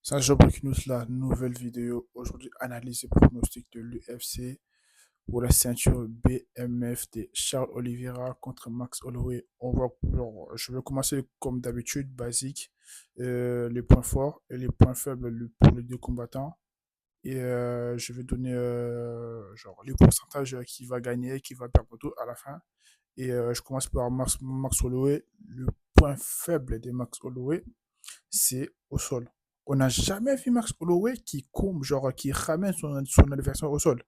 Ça, je break news, la nouvelle vidéo. Aujourd'hui, analyse et pronostic de l'UFC pour la ceinture BMF de Charles Oliveira contre Max Holloway. Je vais commencer comme d'habitude, basique, les points forts et les points faibles pour les deux combattants. Et je vais donner genre les pourcentages qui va gagner, qui va perdre tout à la fin. Et je commence par Max Holloway. Le point faible de Max Holloway, c'est au sol. On n'a jamais vu Max Holloway qui ramène son adversaire au sol.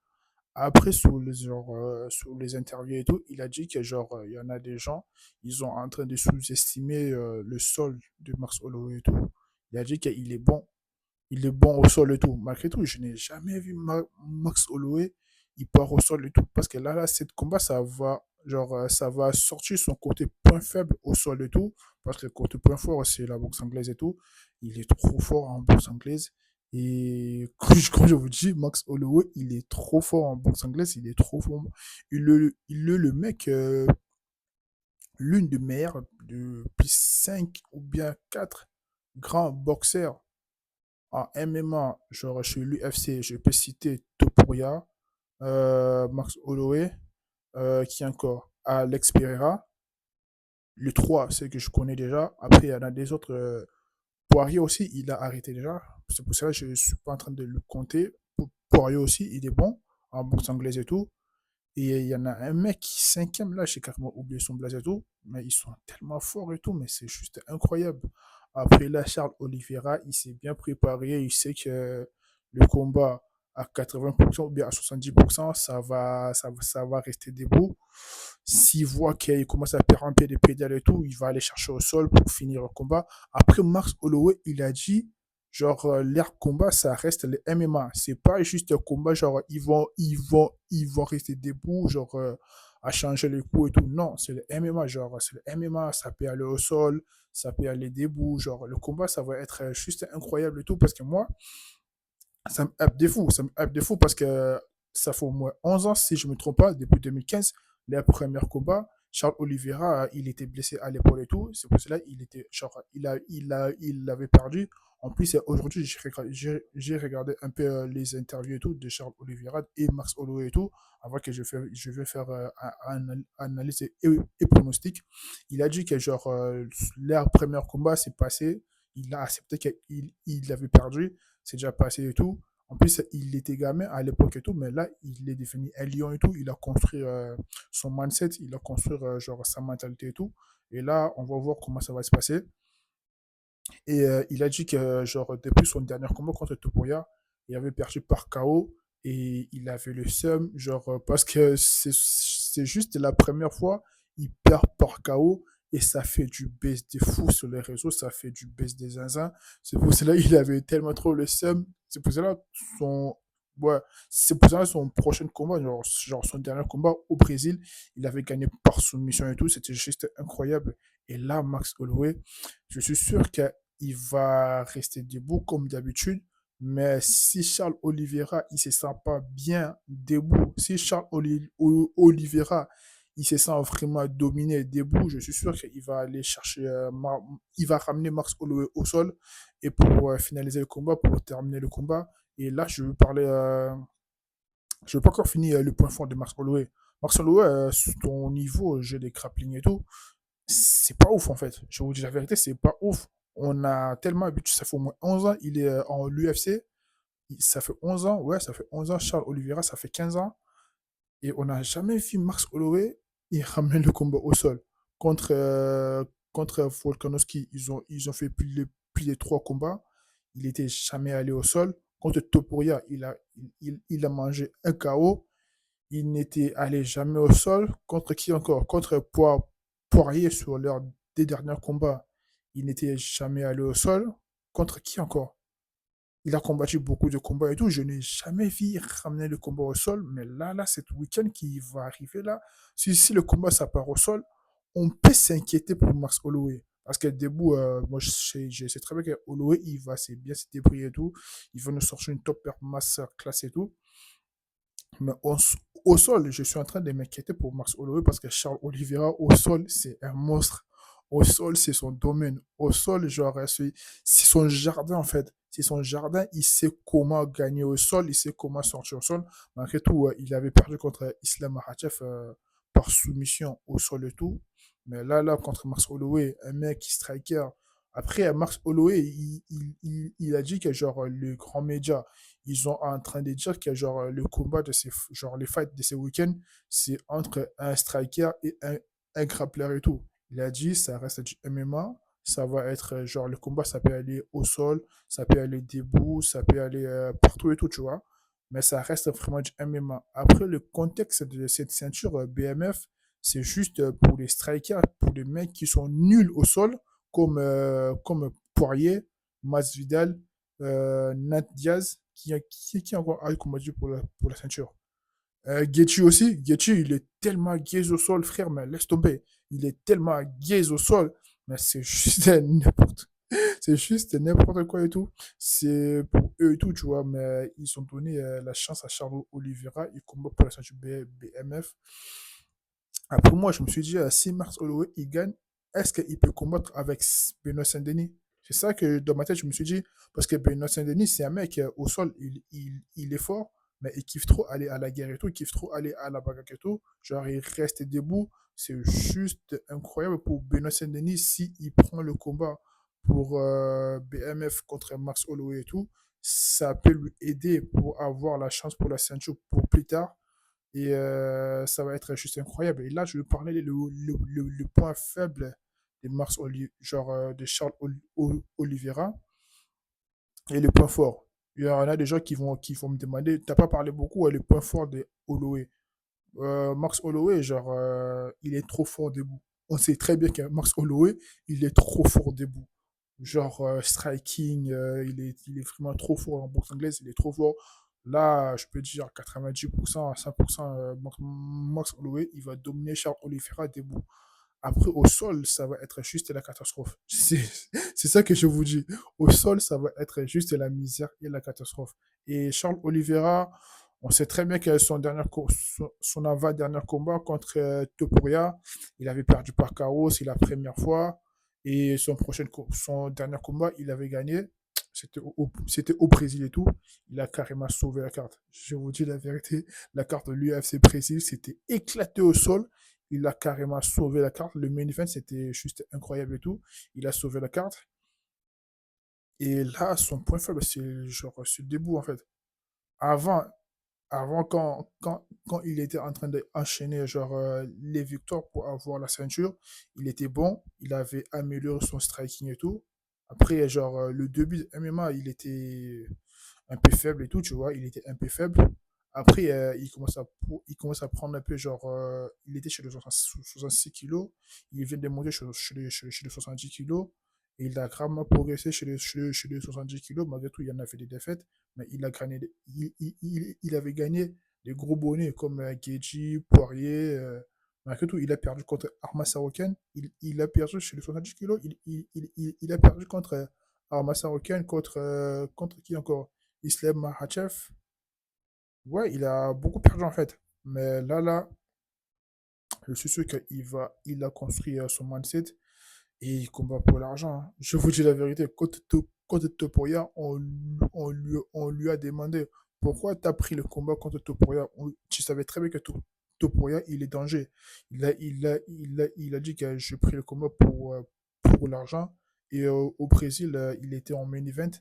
Après, sur les interviews et tout, il a dit que il y en a des gens, ils sont en train de sous-estimer le sol de Max Holloway et tout. Il a dit qu'il est bon au sol et tout. Malgré tout, je n'ai jamais vu Max Holloway, il part au sol et tout. Parce que là, cette combat, ça va sortir son côté point faible au sol et tout. Parce que le côté point fort, c'est la boxe anglaise et tout. Il est trop fort en boxe anglaise. Et quand je vous dis, Max Holloway, il est trop fort en boxe anglaise, il est trop fort. Il est le mec, l'une des meilleures depuis 5 ou bien 4 grands boxeurs en MMA, genre chez l'UFC, je peux citer Topuria, Max Holloway, qui encore Alex Pereira. Les trois, c'est que je connais déjà. Après, il y en a des autres. Poirier aussi, il a arrêté déjà. C'est pour ça que je ne suis pas en train de le compter. Poirier aussi, il est bon en boxe anglaise et tout. Et il y en a un mec qui cinquième là, j'ai carrément oublié son blaze et tout, mais ils sont tellement forts et tout, mais c'est juste incroyable. Après là, Charles Oliveira, il s'est bien préparé, il sait que le combat à 80% ou bien à 70%, ça va rester debout. S'il voit qu'il commence à perdre un pied des pédales et tout, il va aller chercher au sol pour finir le combat. Après, Max Holloway, il a dit l'air combat, ça reste le MMA. C'est pas juste un combat, ils vont rester debout, à changer les coups et tout. Non, c'est le MMA, c'est le MMA, ça peut aller au sol, ça peut aller debout, le combat, ça va être juste incroyable et tout, parce que moi, ça me hype des fous, ça me hype des fous, parce que ça fait au moins 11 ans, si je me trompe pas, depuis 2015, les premiers combats, Charles Oliveira, il était blessé à l'épaule et tout. C'est pour cela qu'il était, il l'avait perdu. En plus, aujourd'hui, j'ai regardé un peu les interviews et tout de Charles Oliveira et Max Holloway et tout, avant que je vais faire un analyse et pronostic. Il a dit que leur premier combat s'est passé. Il a accepté qu'il avait perdu. C'est déjà passé et tout. En plus, il était gamin à l'époque et tout, mais là, il est devenu un lion et tout. Il a construit son mindset, il a construit sa mentalité et tout. Et là, on va voir comment ça va se passer. Et il a dit que, depuis son dernier combat contre Topuria, il avait perdu par KO et il avait le seum, parce que c'est juste la première fois, il perd par KO et ça fait du buzz des fous sur les réseaux, ça fait du buzz des zinzins. C'est pour cela qu'il avait tellement trop le seum. C'est pour cela son, ouais, c'est pour ça son prochain combat, son dernier combat au Brésil, il avait gagné par soumission et tout, c'était juste incroyable. Et là, Max Holloway, je suis sûr qu'il va rester debout comme d'habitude. Mais si Charles Oliveira, il se sent pas bien debout, si Oliveira, il se sent vraiment dominé debout, je suis sûr qu'il va aller chercher, il va ramener Max Holloway au sol et pour finaliser le combat, pour terminer le combat. Et là, je veux pas encore fini le point fort de Max Holloway. Max Holloway, son niveau, jeu des grappling et tout, c'est pas ouf en fait. Je vous dis la vérité, c'est pas ouf. On a tellement habitué, ça fait au moins 11 ans, il est en l'UFC. Ça fait 11 ans, ouais, ça fait 11 ans. Charles Oliveira, ça fait 15 ans. Et on n'a jamais vu Max Holloway, il ramène le combat au sol. Contre, contre Volkanovski, ils ont fait plus de 3 combats. Il n'était jamais allé au sol. Contre Topuria, il a mangé un KO. Il n'était allé jamais au sol. Contre qui encore? Contre Poirier sur leurs deux derniers combats. Il n'était jamais allé au sol. Contre qui encore? Il a combattu beaucoup de combats et tout. Je n'ai jamais vu ramener le combat au sol. Mais là, cet week-end qui va arriver là, si le combat ça part au sol, on peut s'inquiéter pour Max Holloway. Parce que debout, moi je sais très bien que Holloway, il va bien se débrouiller et tout. Il va nous sortir une top master classe et tout. Mais au sol, je suis en train de m'inquiéter pour Max Holloway parce que Charles Oliveira, au sol, c'est un monstre. Au sol, c'est son domaine. Au sol, genre, c'est son jardin, en fait. C'est son jardin. Il sait comment gagner au sol. Il sait comment sortir au sol. Malgré tout, il avait perdu contre Islam Makhachev par soumission au sol et tout. Mais là, contre Max Holloway, un mec qui striker. Après, Max Holloway, il a dit que, genre, le grand média, ils sont en train de dire que, genre, le combat de ces, genre, les fights de ces week-ends, c'est entre un striker et un grappler et tout. Il a dit, ça reste du MMA. Ça va être, genre, le combat, ça peut aller au sol, ça peut aller debout, ça peut aller partout et tout, tu vois. Mais ça reste vraiment du MMA. Après, le contexte de cette ceinture BMF, c'est juste pour les strikers, pour les mecs qui sont nuls au sol, comme Poirier, Masvidal, Nat Diaz, qui a encore combattu pour la ceinture. Gaethje aussi, Gaethje, il est tellement gaze au sol, frère, mais laisse tomber. Il est tellement gaze au sol, mais c'est juste c'est juste n'importe quoi et tout. C'est pour eux et tout, tu vois, mais ils ont donné la chance à Charles Oliveira, il combat pour la ceinture BMF. Après moi, je me suis dit, si Max Holloway, il gagne, est-ce qu'il peut combattre avec Benoît Saint-Denis? C'est ça que dans ma tête, je me suis dit, parce que Benoît Saint-Denis, c'est un mec au sol, il est fort, mais il kiffe trop aller à la guerre et tout, il kiffe trop aller à la bagarre et tout. Genre, il reste debout. C'est juste incroyable pour Benoît Saint-Denis s'il prend le combat pour BMF contre Max Holloway et tout. Ça peut lui aider pour avoir la chance pour la ceinture pour plus tard. Et ça va être juste incroyable. Et là, je vais parler le point faible de genre de Charles Oliveira et le point fort. Il y en a des gens qui vont me demander, t'as pas parlé beaucoup, le point fort de Holloway. Max Holloway, genre, il est trop fort debout. On sait très bien que Max Holloway, il est trop fort debout. Genre, striking, il est vraiment trop fort en boxe anglaise, il est trop fort. Là, je peux dire 90% à 100%, Max Holloway, il va dominer Charles Oliveira debout. Après, au sol, ça va être juste la catastrophe. C'est ça que je vous dis. Au sol, ça va être juste la misère et la catastrophe. Et Charles Oliveira, on sait très bien que son avant-dernier combat contre Topuria, il avait perdu par KO, c'est la première fois. Et son dernier combat, il avait gagné. C'était au Brésil et tout. Il a carrément sauvé la carte. Je vous dis la vérité, la carte de l'UFC Brésil s'était éclatée au sol. Il a carrément sauvé la carte. Le main event, c'était juste incroyable et tout. Il a sauvé la carte. Et là, son point faible, c'est genre ce debout, en fait. Avant, avant quand il était en train d'enchaîner genre, les victoires pour avoir la ceinture, il était bon. Il avait amélioré son striking et tout. Après, genre, le début de MMA, il était un peu faible et tout, tu vois. Il était un peu faible. Après, il commence à prendre un peu, genre, il était chez les 66 kilos. Il vient de monter chez les 70 kilos. Et il a grandement progressé chez les 70 kilos. Malgré tout, il y en avait des défaites. Mais il a gagné, il avait gagné des gros bonnets comme Gaethje, Poirier. Malgré tout, il a perdu contre Arma Saroukian. Il a perdu chez les 70 kilos. Il a perdu contre Arma Saroukian, contre qui encore? Islam Makhachev. Ouais, il a beaucoup perdu en fait. Mais là, je suis sûr qu'il a construit son mindset et il combat pour l'argent, hein. Je vous dis la vérité, contre Topuria, on lui a demandé pourquoi tu as pris le combat contre Topuria. Tu savais très bien que Topuria, il est danger. Il a dit que j'ai pris le combat pour l'argent. Et au Brésil, il était en main event.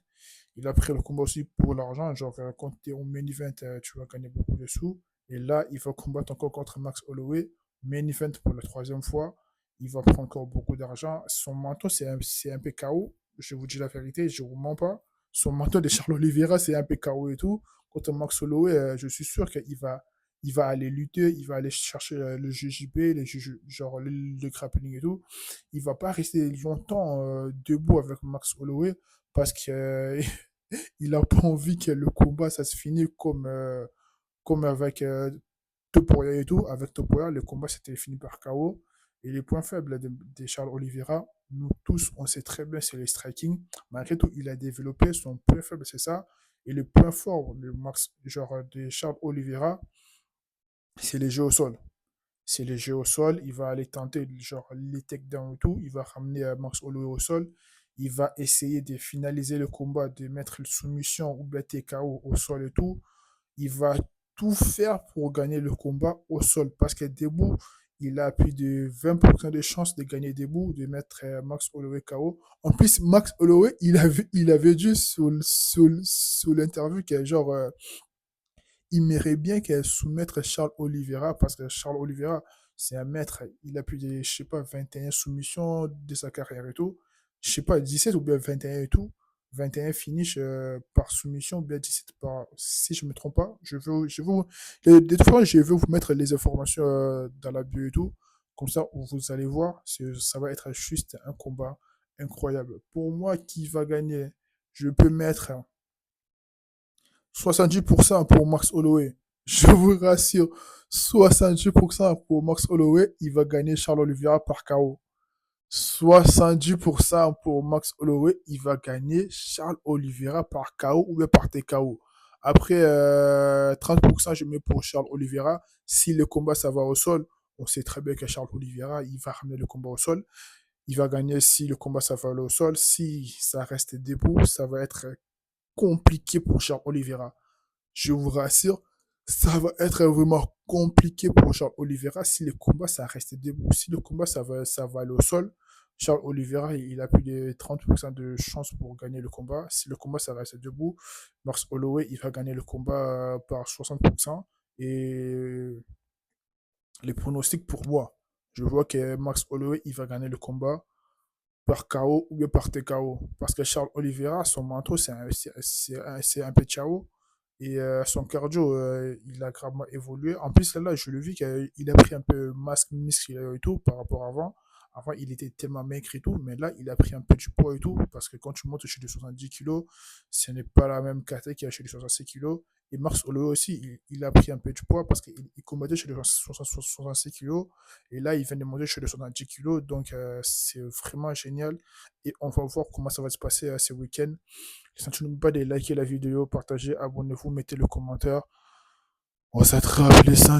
Il a pris le combat aussi pour l'argent. Genre, quand tu es en main event, tu vas gagner beaucoup de sous. Et là, il va combattre encore contre Max Holloway. Main event pour la troisième fois. Il va prendre encore beaucoup d'argent. Son menton, c'est un peu KO. Je vous dis la vérité, je ne vous mens pas. Son menton de Charles Oliveira, c'est un peu KO et tout. Contre Max Holloway, je suis sûr qu'il va aller lutter, il va aller chercher le JJB, genre le grappling et tout. Il va pas rester longtemps debout avec Max Holloway parce qu'il n'a pas envie que le combat ça se finisse comme avec Topuria et tout. Avec Topuria, le combat s'était fini par KO. Et les points faibles de Charles Oliveira, nous tous, on sait très bien, c'est les striking. Malgré tout, il a développé son point faible, c'est ça. Et le point fort genre, de Charles Oliveira, c'est les jeux au sol. c'est les jeux au sol. Il va aller tenter genre les takedowns et tout. Il va ramener Max Holloway au sol. Il va essayer de finaliser le combat, de mettre une soumission ou bien TKO au sol et tout. Il va tout faire pour gagner le combat au sol. Parce que debout, il a plus de 20% de chances de gagner debout, de mettre Max Holloway KO. En plus, Max Holloway, il avait dit sous l'interview que genre, il mairait bien qu'elle soumette Charles Oliveira parce que Charles Oliveira, c'est un maître. Il a plus de, je sais pas, 21 soumissions de sa carrière et tout. Je sais pas, 17 ou bien 21 et tout. 21 finish par soumission ou bien 17 par. Si je me trompe pas, de toute façon, je vais vous mettre les informations dans la bio et tout. Comme ça, vous allez voir, ça va être juste un combat incroyable. Pour moi, qui va gagner, je peux mettre 70% pour Max Holloway. Je vous rassure, 70% pour Max Holloway, il va gagner Charles Oliveira par KO. 70% pour Max Holloway, il va gagner Charles Oliveira par KO ou bien par TKO. Après, 30%, je mets pour Charles Oliveira. Si le combat, ça va au sol, on sait très bien que Charles Oliveira, il va ramener le combat au sol. Il va gagner si le combat, ça va au sol. Si ça reste debout, ça va être compliqué pour Charles Oliveira. Je vous rassure, ça va être vraiment compliqué pour Charles Oliveira si le combat ça reste debout. Si le combat ça va aller au sol, Charles Oliveira il a plus de 30% de chances pour gagner le combat. Si le combat ça reste debout, Max Holloway il va gagner le combat par 60%. Et les pronostics pour moi, je vois que Max Holloway il va gagner le combat par KO ou bien par TKO. Parce que Charles Oliveira, son manteau, c'est un peu KO. Et son cardio, il a gravement évolué. En plus, là, je le vis qu'il a pris un peu masque, muscle et tout par rapport à avant. Avant, il était tellement maigre et tout, mais là, il a pris un peu du poids et tout, parce que quand tu montes chez les 70 kilos, ce n'est pas la même catégorie qu'il y a chez les 66 kilos. Et Max Holloway aussi, il a pris un peu du poids parce qu'il combattait chez les 66 kilos. Et là, il vient de monter chez les 70 kilos. Donc, c'est vraiment génial. Et on va voir comment ça va se passer ce week-end. N'oubliez pas de liker la vidéo, partager, abonnez-vous, mettez le commentaire. On s'attrape les 5.